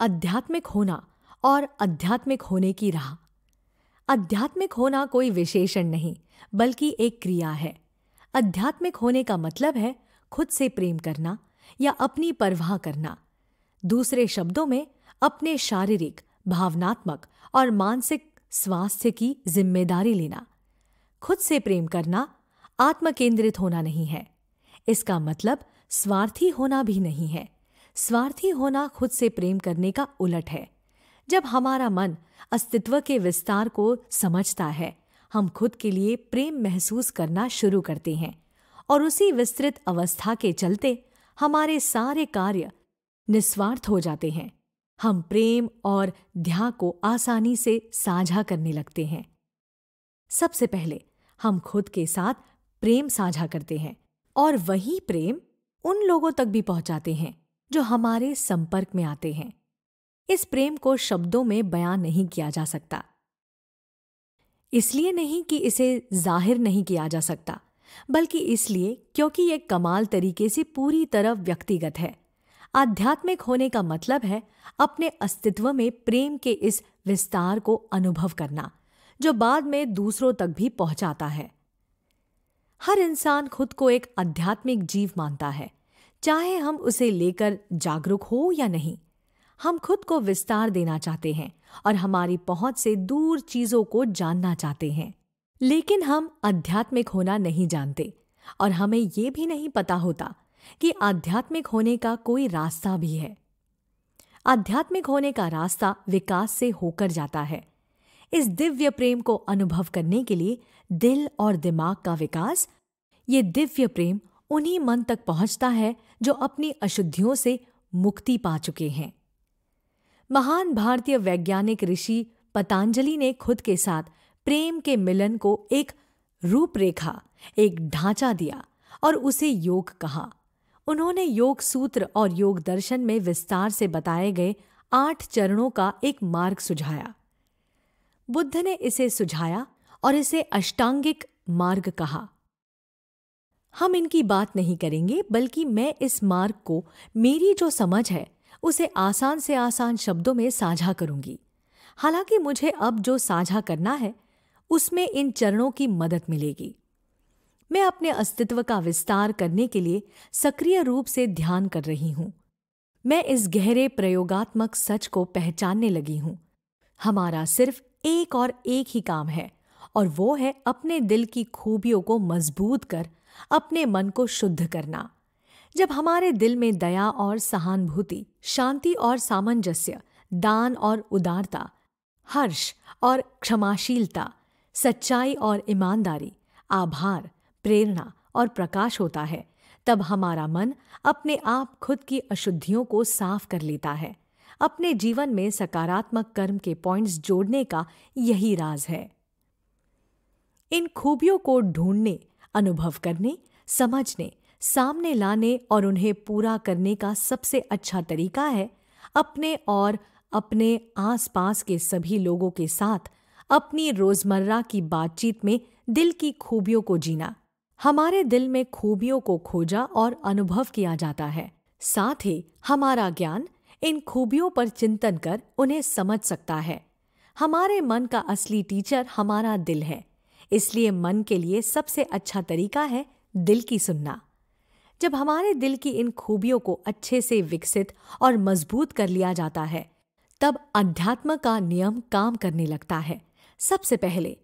आध्यात्मिक होना और आध्यात्मिक होने की राह। आध्यात्मिक होना कोई विशेषण नहीं, बल्कि एक क्रिया है। आध्यात्मिक होने का मतलब है खुद से प्रेम करना या अपनी परवाह करना। दूसरे शब्दों में, अपने शारीरिक, भावनात्मक और मानसिक स्वास्थ्य की जिम्मेदारी लेना। खुद से प्रेम करना आत्मकेंद्रित होना नहीं है। इसका मतलब स्वार्थी होना भी नहीं है। स्वार्थी होना खुद से प्रेम करने का उलट है। जब हमारा मन अस्तित्व के विस्तार को समझता है, हम खुद के लिए प्रेम महसूस करना शुरू करते हैं और उसी विस्तृत अवस्था के चलते हमारे सारे कार्य निस्वार्थ हो जाते हैं। हम प्रेम और ध्यान को आसानी से साझा करने लगते हैं। सबसे पहले हम खुद के साथ प्रेम साझा करते हैं और वही प्रेम उन लोगों तक भी पहुंचाते हैं जो हमारे संपर्क में आते हैं। इस प्रेम को शब्दों में बयान नहीं किया जा सकता। इसलिए नहीं कि इसे जाहिर नहीं किया जा सकता, बल्कि इसलिए क्योंकि यह कमाल तरीके से पूरी तरह व्यक्तिगत है। आध्यात्मिक होने का मतलब है अपने अस्तित्व में प्रेम के इस विस्तार को अनुभव करना, जो बाद में दूसरों तक भी पहुंचाता है। हर इंसान खुद को एक आध्यात्मिक जीव मानता है, चाहे हम उसे लेकर जागरूक हो या नहीं। हम खुद को विस्तार देना चाहते हैं और हमारी पहुंच से दूर चीजों को जानना चाहते हैं। लेकिन हम आध्यात्मिक होना नहीं जानते और हमें यह भी नहीं पता होता कि आध्यात्मिक होने का कोई रास्ता भी है। आध्यात्मिक होने का रास्ता विकास से होकर जाता है। इस दिव्य प्रेम को अनुभव करने के लिए दिल और दिमाग का विकास, ये दिव्य प्रेम उन्हीं मन तक पहुंचता है जो अपनी अशुद्धियों से मुक्ति पा चुके हैं। महान भारतीय वैज्ञानिक ऋषि पतंजलि ने खुद के साथ प्रेम के मिलन को एक रूपरेखा, एक ढांचा दिया और उसे योग कहा। उन्होंने योग सूत्र और योग दर्शन में विस्तार से बताए गए 8 चरणों का एक मार्ग सुझाया। बुद्ध ने इसे सुझाया और इसे अष्टांगिक मार्ग कहा। हम इनकी बात नहीं करेंगे, बल्कि मैं इस मार्ग को, मेरी जो समझ है, उसे आसान से आसान शब्दों में साझा करूंगी। हालांकि मुझे अब जो साझा करना है उसमें इन चरणों की मदद मिलेगी। मैं अपने अस्तित्व का विस्तार करने के लिए सक्रिय रूप से ध्यान कर रही हूं। मैं इस गहरे प्रयोगात्मक सच को पहचानने लगी हूं। हमारा सिर्फ एक और एक ही काम है, और वो है अपने दिल की खूबियों को मजबूत कर अपने मन को शुद्ध करना। जब हमारे दिल में दया और सहानुभूति, शांति और सामंजस्य, दान और उदारता, हर्ष और क्षमाशीलता, सच्चाई और ईमानदारी, आभार, प्रेरणा और प्रकाश होता है, तब हमारा मन अपने आप खुद की अशुद्धियों को साफ कर लेता है। अपने जीवन में सकारात्मक कर्म के पॉइंट्स जोड़ने का यही राज है। इन खूबियों को ढूंढने, अनुभव करने, समझने, सामने लाने और उन्हें पूरा करने का सबसे अच्छा तरीका है अपने और अपने आसपास के सभी लोगों के साथ अपनी रोजमर्रा की बातचीत में दिल की खूबियों को जीना। हमारे दिल में खूबियों को खोजा और अनुभव किया जाता है। साथ ही हमारा ज्ञान इन खूबियों पर चिंतन कर उन्हें समझ सकता है। हमारे मन का असली टीचर हमारा दिल है, इसलिए मन के लिए सबसे अच्छा तरीका है दिल की सुनना। जब हमारे दिल की इन खूबियों को अच्छे से विकसित और मजबूत कर लिया जाता है, तब अध्यात्म का नियम काम करने लगता है। सबसे पहले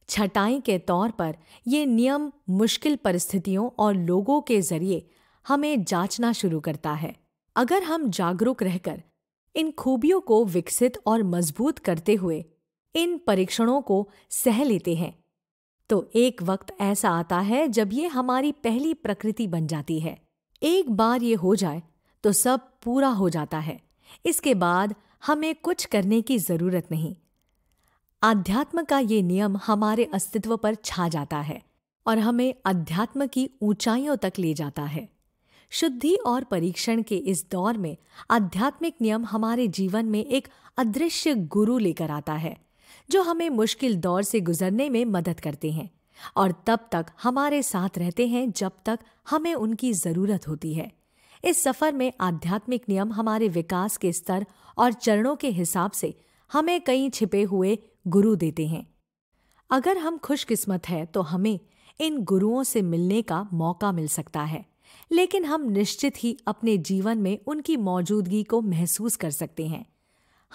छटाई के तौर पर यह नियम मुश्किल परिस्थितियों और लोगों के जरिए हमें जांचना शुरू करता है। अगर हम जागरूक रहकर इन खूबियों को विकसित और मजबूत करते हुए इन परीक्षणों को सह लेते हैं, तो एक वक्त ऐसा आता है जब ये हमारी पहली प्रकृति बन जाती है। एक बार ये हो जाए तो सब पूरा हो जाता है। इसके बाद हमें कुछ करने की जरूरत नहीं। आध्यात्म का ये नियम हमारे अस्तित्व पर छा जाता है और हमें अध्यात्म की ऊंचाइयों तक ले जाता है। शुद्धि और परीक्षण के इस दौर में आध्यात्मिक नियम हमारे जीवन में एक अदृश्य गुरु लेकर आता है, जो हमें मुश्किल दौर से गुजरने में मदद करते हैं और तब तक हमारे साथ रहते हैं जब तक हमें उनकी ज़रूरत होती है। इस सफर में आध्यात्मिक नियम हमारे विकास के स्तर और चरणों के हिसाब से हमें कई छिपे हुए गुरु देते हैं। अगर हम खुशकिस्मत हैं तो हमें इन गुरुओं से मिलने का मौका मिल सकता है, लेकिन हम निश्चित ही अपने जीवन में उनकी मौजूदगी को महसूस कर सकते हैं।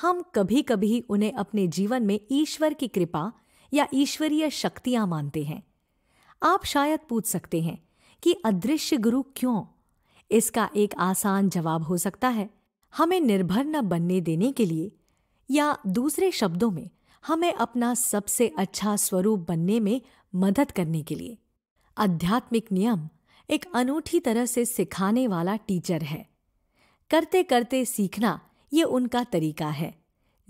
हम कभी-कभी उन्हें अपने जीवन में ईश्वर की कृपा या ईश्वरीय शक्तियां मानते हैं। आप शायद पूछ सकते हैं कि अदृश्य गुरु क्यों? इसका एक आसान जवाब हो सकता है, हमें निर्भर न बनने देने के लिए, या दूसरे शब्दों में हमें अपना सबसे अच्छा स्वरूप बनने में मदद करने के लिए। आध्यात्मिक नियम एक अनूठी तरह से सिखाने वाला टीचर है। करते करते सीखना ये उनका तरीका है।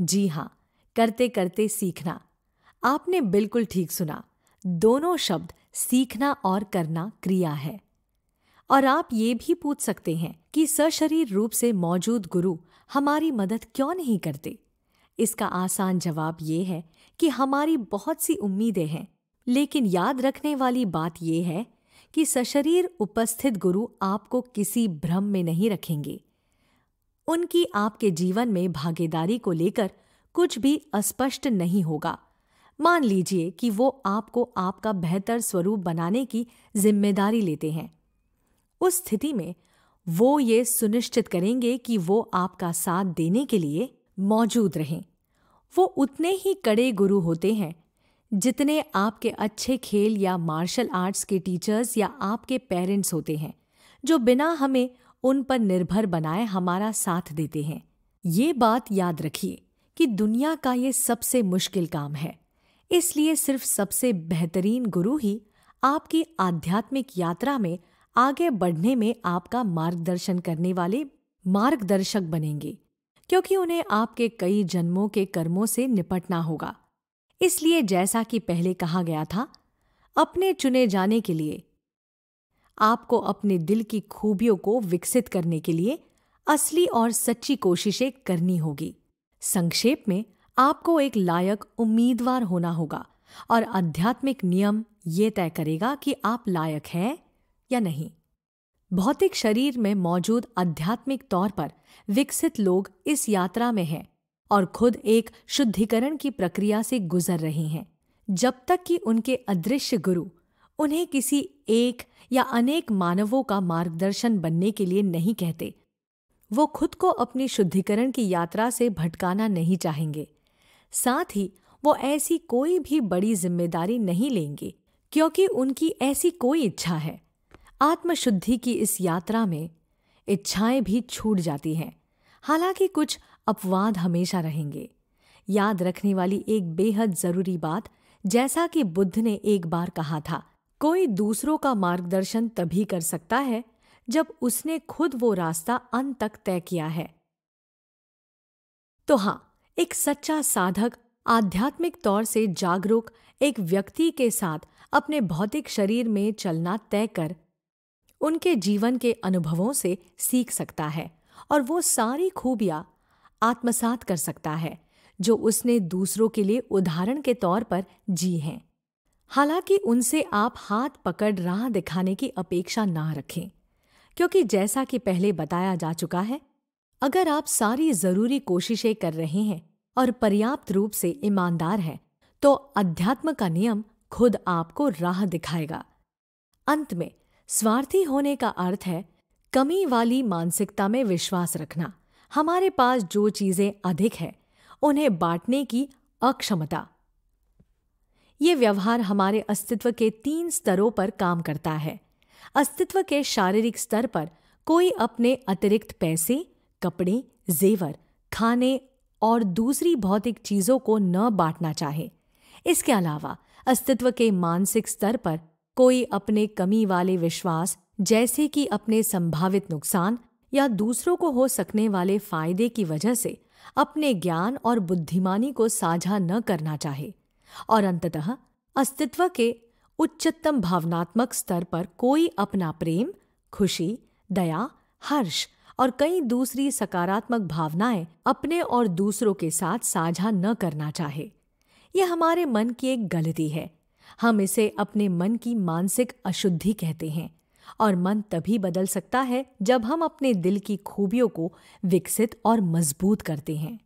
जी हाँ, करते करते सीखना। आपने बिल्कुल ठीक सुना, दोनों शब्द सीखना और करना क्रिया है। और आप ये भी पूछ सकते हैं कि सशरीर रूप से मौजूद गुरु हमारी मदद क्यों नहीं करते? इसका आसान जवाब ये है कि हमारी बहुत सी उम्मीदें हैं, लेकिन याद रखने वाली बात यह है कि सशरीर उपस्थित गुरु आपको किसी भ्रम में नहीं रखेंगे। उनकी आपके जीवन में भागीदारी को लेकर कुछ भी अस्पष्ट नहीं होगा। मान लीजिए कि वो आपको आपका बेहतर स्वरूप बनाने की जिम्मेदारी लेते हैं। उस स्थिति में वो ये सुनिश्चित करेंगे कि वो आपका साथ देने के लिए मौजूद रहें। वो उतने ही कड़े गुरु होते हैं जितने आपके अच्छे खेल या मार्शल आर्ट्स के टीचर्स या आपके पेरेंट्स होते हैं, जो बिना हमें उन पर निर्भर बनाए हमारा साथ देते हैं। ये बात याद रखिए कि दुनिया का ये सबसे मुश्किल काम है, इसलिए सिर्फ सबसे बेहतरीन गुरु ही आपकी आध्यात्मिक यात्रा में आगे बढ़ने में आपका मार्गदर्शन करने वाले मार्गदर्शक बनेंगे, क्योंकि उन्हें आपके कई जन्मों के कर्मों से निपटना होगा। इसलिए जैसा कि पहले कहा गया था, अपने चुने जाने के लिए आपको अपने दिल की खूबियों को विकसित करने के लिए असली और सच्ची कोशिशें करनी होगी। संक्षेप में, आपको एक लायक उम्मीदवार होना होगा और आध्यात्मिक नियम ये तय करेगा कि आप लायक हैं या नहीं। भौतिक शरीर में मौजूद आध्यात्मिक तौर पर विकसित लोग इस यात्रा में हैं और खुद एक शुद्धिकरण की प्रक्रिया से गुजर रहे हैं, जब तक कि उनके अदृश्य गुरु उन्हें किसी एक या अनेक मानवों का मार्गदर्शन बनने के लिए नहीं कहते। वो खुद को अपनी शुद्धिकरण की यात्रा से भटकाना नहीं चाहेंगे। साथ ही वो ऐसी कोई भी बड़ी जिम्मेदारी नहीं लेंगे, क्योंकि उनकी ऐसी कोई इच्छा है। आत्मशुद्धि की इस यात्रा में इच्छाएं भी छूट जाती हैं, हालांकि कुछ अपवाद हमेशा रहेंगे। याद रखने वाली एक बेहद जरूरी बात, जैसा कि बुद्ध ने एक बार कहा था, कोई दूसरों का मार्गदर्शन तभी कर सकता है जब उसने खुद वो रास्ता अंत तक तय किया है। तो हाँ, एक सच्चा साधक आध्यात्मिक तौर से जागरूक एक व्यक्ति के साथ अपने भौतिक शरीर में चलना तय कर उनके जीवन के अनुभवों से सीख सकता है और वो सारी खूबियां आत्मसात कर सकता है जो उसने दूसरों के लिए उदाहरण के तौर पर जी हैं। हालांकि उनसे आप हाथ पकड़ राह दिखाने की अपेक्षा ना रखें, क्योंकि जैसा कि पहले बताया जा चुका है, अगर आप सारी जरूरी कोशिशें कर रहे हैं और पर्याप्त रूप से ईमानदार हैं, तो अध्यात्म का नियम खुद आपको राह दिखाएगा। अंत में, स्वार्थी होने का अर्थ है कमी वाली मानसिकता में विश्वास रखना, हमारे पास जो चीजें अधिक है उन्हें बांटने की अक्षमता। ये व्यवहार हमारे अस्तित्व के 3 स्तरों पर काम करता है। अस्तित्व के शारीरिक स्तर पर कोई अपने अतिरिक्त पैसे, कपड़े, जेवर, खाने और दूसरी भौतिक चीजों को न बांटना चाहे। इसके अलावा अस्तित्व के मानसिक स्तर पर कोई अपने कमी वाले विश्वास, जैसे कि अपने संभावित नुकसान या दूसरों को हो सकने वाले फायदे की वजह से अपने ज्ञान और बुद्धिमानी को साझा न करना चाहे। और अंततः अस्तित्व के उच्चतम भावनात्मक स्तर पर कोई अपना प्रेम, खुशी, दया, हर्ष और कई दूसरी सकारात्मक भावनाएं अपने और दूसरों के साथ साझा न करना चाहे। यह हमारे मन की एक गलती है। हम इसे अपने मन की मानसिक अशुद्धि कहते हैं और मन तभी बदल सकता है जब हम अपने दिल की खूबियों को विकसित और मजबूत करते हैं।